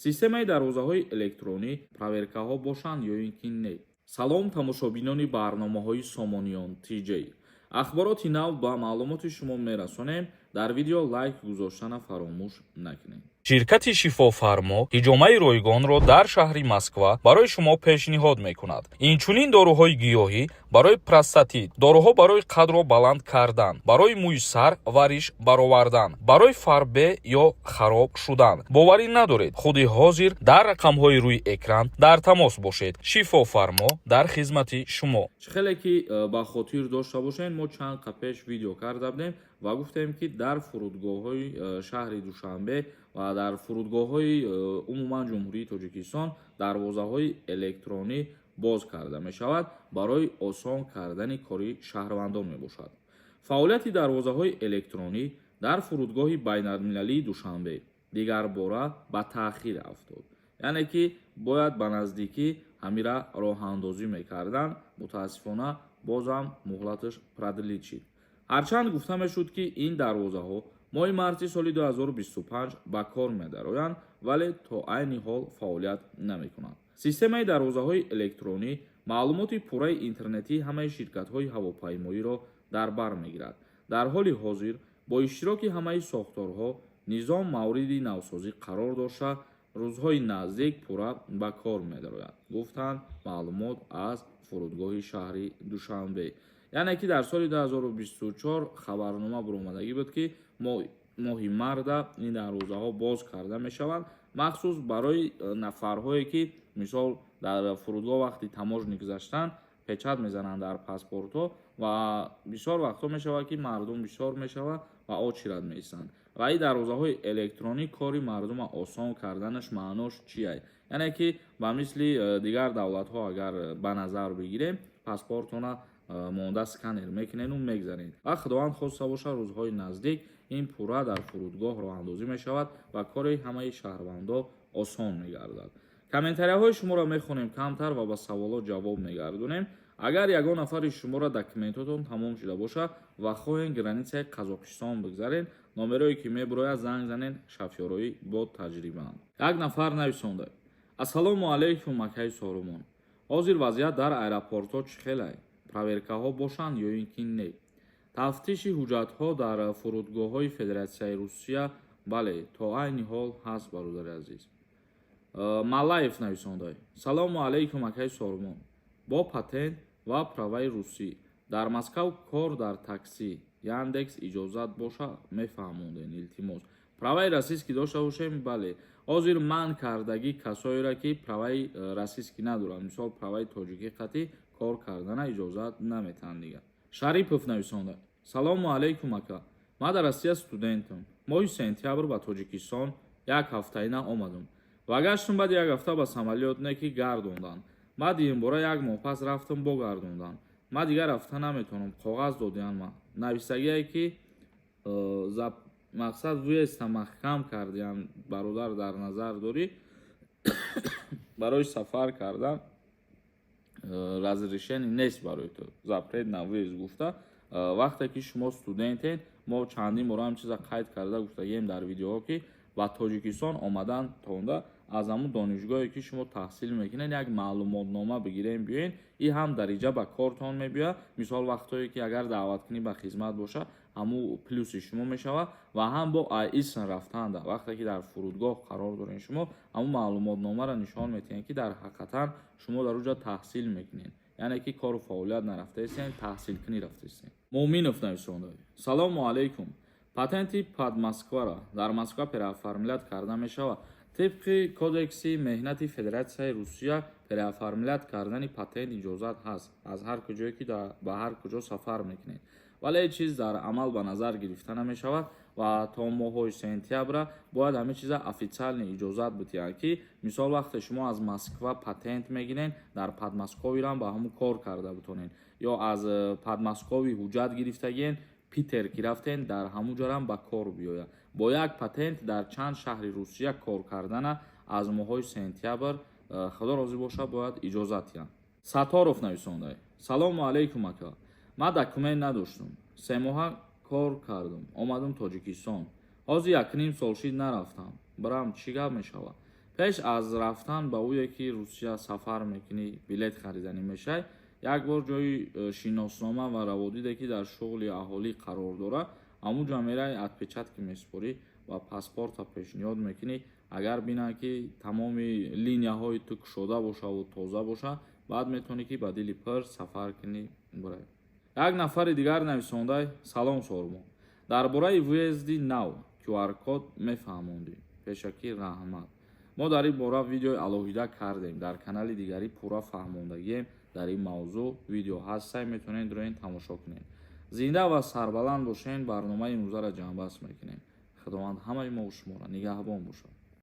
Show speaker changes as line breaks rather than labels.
системаи дарвозаҳои электронӣ проверкаҳо бошанд ё ин ки не. салом тамошобинони барномаҳои сомониён TJ. ахбороти нав ба маълумоти шумо мерасонем. дар видео лайк гузоштана фаромӯш накунед. Ширкати шифофармо ҳиҷомаи ройгонро дар шаҳри Москва барои шумо пешниҳод мекунад. Инчунин доруҳои гиёҳӣ барои простатит, доруҳо барои қадро баланд кардан, барои мӯи сар ва риш баровардан, барои фарбе ё хароб шудан. боварӣ надоред, худи ҳозир дар рақамҳои рӯи экран дар тамос бошед. шифофармо дар хизмати шумо. хеле ки ба хотир дошта бошед, мо чанд қапеш видео карда будем ва гуфтем ки дар фурудгоҳҳои шаҳри Душанбе ва дар фурудгоҳҳои умуман ҷумҳурии Тоҷикистон дарвозаҳои электронӣ боз карда мешавад барои осон кардани кори шаҳрвандон мебошад. фаъолияти дарвозаҳои электронӣ дар фурудгоҳи байналмилалии Душанбе дигар бора ба таъхир афтод. яъне ки бояд ба наздикӣ ҳамира роҳандозӣ мекарданд. мутаассифона бозам муҳлаташ продлит шид. ҳарчанд гуфта мешуд ки ин дарвозаҳо моҳи марти соли 2025 ба кор медароянд, вале то айни ҳол фаъолият намекунанд. системаи дарвозаҳои электронӣ маълумоти пурраи интернетии ҳамаи ширкатҳои ҳавопаймоиро дар бар мегирад. дар ҳоли ҳозир бо иштироки ҳамаи сохторҳо низом мавриди навсозӣ қарор дошта рӯзҳои наздик пурра ба кор медарояд, гуфтанд маълумот аз фурудгоҳи шаҳри Душанбе. яъне ки дар соли 2024 хабарнома баромадагӣ буд ки моҳи марда ин дарвозаҳо боз карда мешаванд, махсус барои нафарҳое ки мисол дар фурудгоҳ вақти таможни гузаштанд печат мезананд дар паспортҳо ва бисёр вақтҳо мешавад ки мардум бисёр мешавад ва очирад меистанд. ва ин дарвозаҳои электронӣ кори мардума осон карданаш маънош чия? яъне ки ба мисли дигар давлатҳо агар ба назар бигирем, паспортона монда сканер мекунед ва мегзанед. ва худованд хоста боша рӯзҳои наздик ин пурра дар фурудгоҳ роҳандозӣ мешавад ва кори ҳамаи шаҳрвандо осон мегардад. комментарияҳои шуморо мехонем камтар ва ба саволот ҷавоб мегардонем. агар ягон нафари шуморо документотон тамом шуда боша ва хоҳем границаи Қазоқистон бигзаред, номерое ки мебурояд занг занед, шофёроӣ бо таҷрибаанд. як нафар нависонда: ассалому алайкум акаи Сорумон. ҳозир вазъият дар аэропортҳо чӣ хелай? проверкаҳо бошанд ё ин ки не? тафтиши ҳуҷҷатҳо дар фурудгоҳҳои Федератсияи Русия бале, то айни ҳол ҳаст бародари азиз. Малаев нависонда: салому алайкум акаи Сорумон. бо патент ва праваи русӣ дар Москав кор дар такси Яндекс иҷозат боша мефаҳмондем, илтимос. праваи расистки дошта бошем? бале. ҳозир манъ кардагӣ касоеро ки праваи расистки надоранд, мисол праваи тоҷикӣ қатъӣ кор кардана иҷозат наметиҳанд дигар. Шарипов нависонда: салому алайкум ака. ман дар Россия студентам. моҳи сентябр ба Тоҷикистон як ҳафтаина омадам. ва гаштам баъди як ҳафта ба самолётне ки гардонданд. баъди ин бора як моҳ пас рафтам богардонданд. ман дигар рафта наметавонам, коғаз додиянд. ман нависагие ки мақсад вуеста маҳкам кардиянд. бародар дар назар дорӣ барои сафар кардан разрешение нест барои то. запрет на выезд гуфта. вақте ки шумо студентед, мо чандин бора ҳам чиза қайд карда гуфтагием дар видеоҳо ки ба Тоҷикистон омадан тонда аз ҳамун донишгоҳе ки шумо таҳсил мекунед як маълумотнома бигирем биёен. ин ҳам дариҷа ба кортон мебиёяд. мисол вақтое ки агар даъваткунӣ ба хизмат боша ҳамун плюси шумо мешавад ва ҳам бо аисн рафтанда вақте ки дар фурудгоҳ қарор доред шумо ҳамун маълумотномаро нишон медиҳед ки дар ҳақиқатан шумо дар оҷа таҳсил мекунед, яъне ки кору фаъолият нарафтаистед, таҳсилкунӣ рафтаистед. Муъминов нависонда: салому алайкум. патенти Подмоскваро дар Москва переоформилят карда мешавад. тибқи кодекси меҳнати Федератсияи Русия переоформилят кардани патент иҷозат ҳаст аз ҳар куҷое ки ба ҳар куҷо сафар мекунед, вале чиз дар амал ба назар гирифта намешавад ва то моҳҳои сентябра бояд ҳамин чиза официалне иҷозат битиҳанд ки мисол вақте шумо аз Москва патент мегиред, дар Подмосковирам ба ҳамун кор карда битонед, ё аз Подмоскови ҳуҷҷат гирифтагиен Питер ки рафтен дар ҳамун ҷорам ба кор биёяд. бо як патент дар чанд шаҳри Русия кор кардана аз моҳҳои сентябр худо розӣ боша бояд иҷозат диҳанд. Саторов нависонда: салому алайкум ака. ман документ надоштам. 3 моҳа кор кардам. омадам Тоҷикистон. ҳозир 1.5 сол шид нарафтам. бирам чӣ гап мешавад? пеш аз рафтан ба ӯе ки Русия сафар мекунӣ, билет хариданӣ мешавад, як бор ҷои шиноснома ва раводиде ки дар шуғли аҳолӣ қарор дорад, ҳамунҷо меравӣ отпечатки месупорӣ ва паспорта пешниҳод мекунӣ. агар бинад ки тамоми линияҳои ту кушода бошаву тоза бошад, баъд метавонӣ ки ба дили пир сафар кунӣ баравӣ. як нафари дигар нависондай: салом Сормон, дар бораи въезди нав QR-код мефаҳмондӣ. Пешакӣ раҳмат. мо дар ин бора видеои алоҳида кардем. дар канали дигари пурра фаҳмондагием дар ин мавзӯъ. видео ҳаст, сай метавонед дурен тамошо кунед. зинда ва сарбаланд бошен. барномаи имрӯзаро ҷамъбаст мекунем. худованд ҳамаи мо шуморо нигаҳбон бошад.